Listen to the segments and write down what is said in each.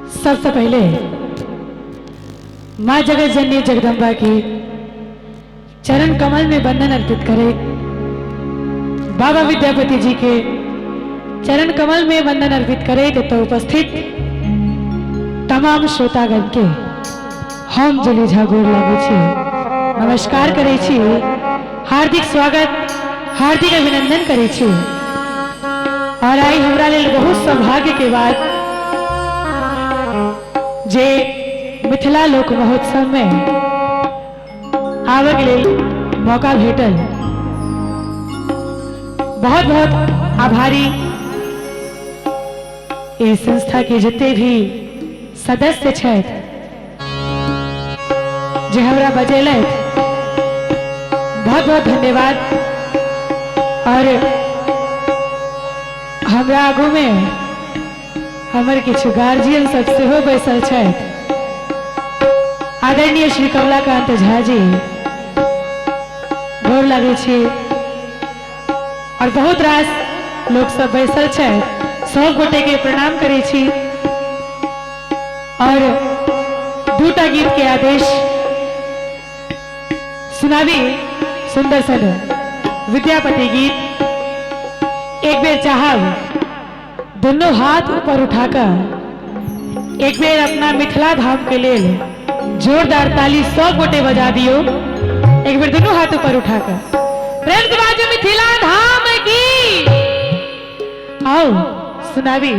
सबसे पहले माँ जगत जननी जगदम्बा की चरण कमल में वंदन अर्पित करें। बाबा विद्यापति जी के चरण कमल में वंदन अर्पित करें तो उपस्थित तमाम श्रोतागण के हम जली झागोर लगै छी, नमस्कार करै छी, हार्दिक स्वागत हार्दिक अभिनंदन करै छी। और आई हमरा लेल बहुत सौभाग्य के बाद जे मिथिला लोक महोत्सव में आबक लेल मौका भेटल। बहुत बहुत आभारी इस संस्था के जते भी सदस्य छथि जे हमरा बजेलथि, बहुत बहुत धन्यवाद। और हमरा आगू में हमर किछु गार्जियन सब सेहो बैसल छथि। आदरणीय श्री कमलाकांत झा जी गोर लगै छी, और बहुत रास लोग सब बैसल छथि, सब गोटे के प्रणाम करै छी। और दूटा गीत के आदेश सुनाबी, सुंदर सन विद्यापति गीत। एक बेर चाहब दोनों हाथ ऊपर उठाकर एक बेर अपना मिथिला धाम के लेल जोरदार ताली सब गोटे बजा दियो। एक बेर दोनों हाथ ऊपर उठाकर प्रेम के बाजू मिथिला धाम की। आओ सुनाबी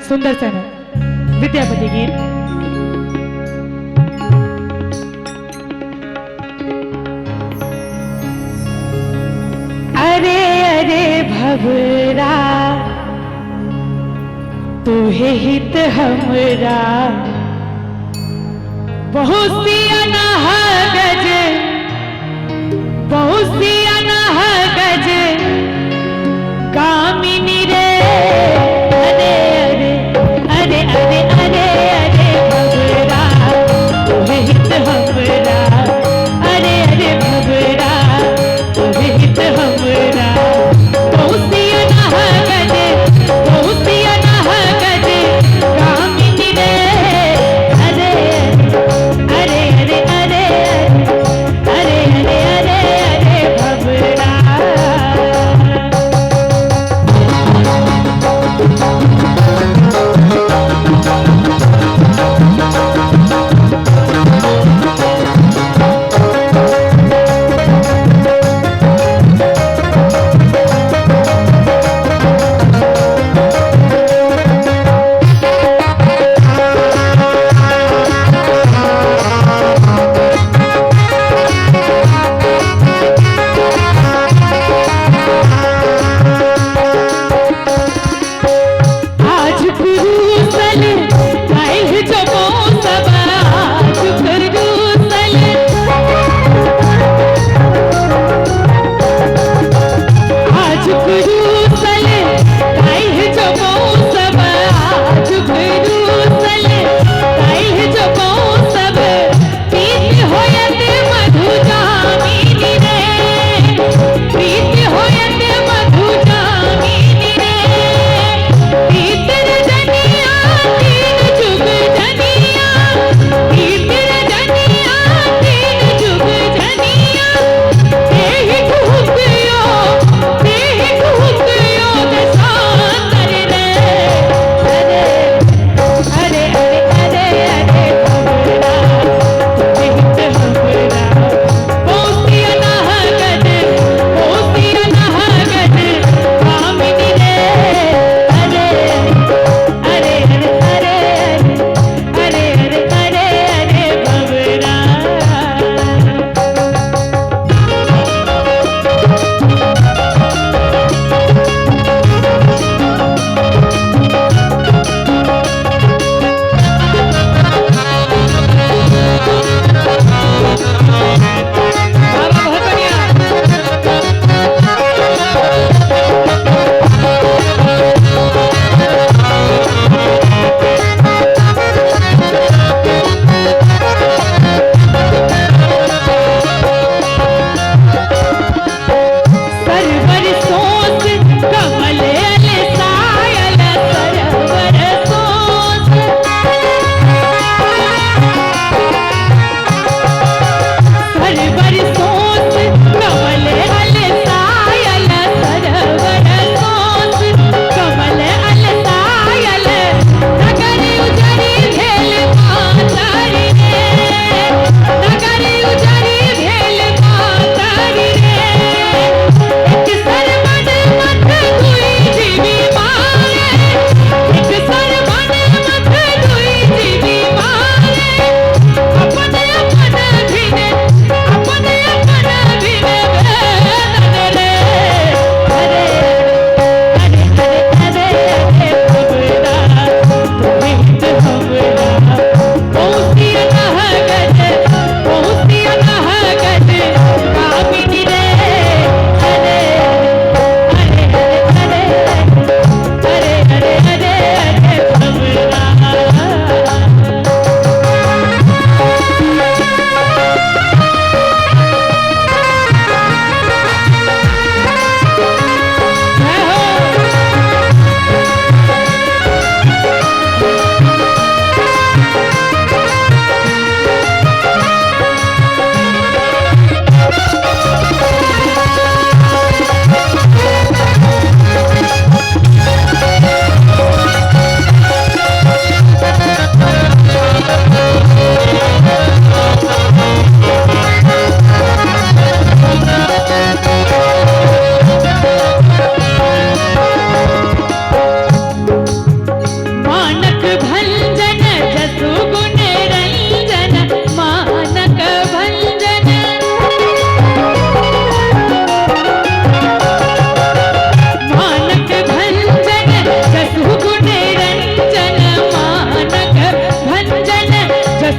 सुंदर सन विद्यापति गीत। अरे अरे भवरा तोहे हित हमरा, बहुत सी अनह गज, बहुत सी अनह गज कामिनी रे। अरे अरे अरे अरे अरे अरे भवरा तोहे हित हमरा, अरे अरे भवरा तोहे हित हमरा। बहुत सी अनह गज, बहुत सी अनह गज कामिनी रे। अरे अरे अरे अरे अरे अरे अरे अरे भवरा।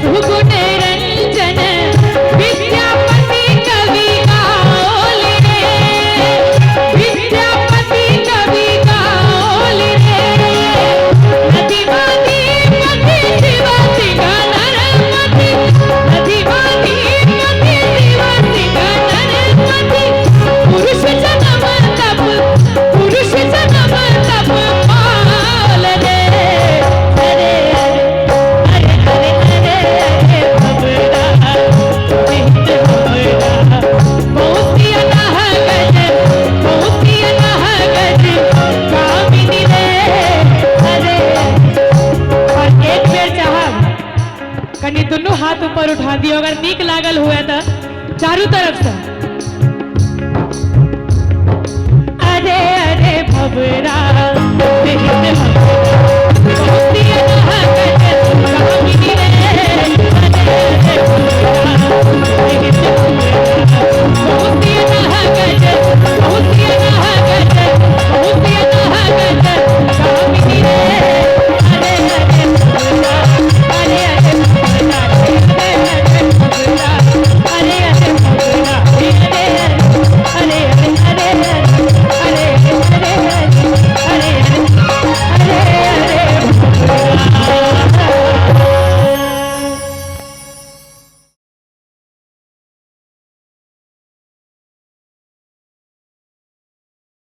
सुगुण रंजन विद्यापति कवि गाओल रे, विद्यापति कवि गाओल रे। नदीवादी पति शिव सिंह नरपति, नदीवादी पति शिव सिंह नरपति। पुरुष जन्म तप, पुरुष जन्म तप पाल रे। अरे अरे अरे अरे अरे भवरा बिन हमरा बहुती अनह गज, बहुती अनह गज कामिनी रे। अरे और एक बेर चाहब कनी दुनू हाथ ऊपर उठा दियो, अगर नीक लागल हुए तो चारू तरफ से। अरे अरे भवरा बिन हमरा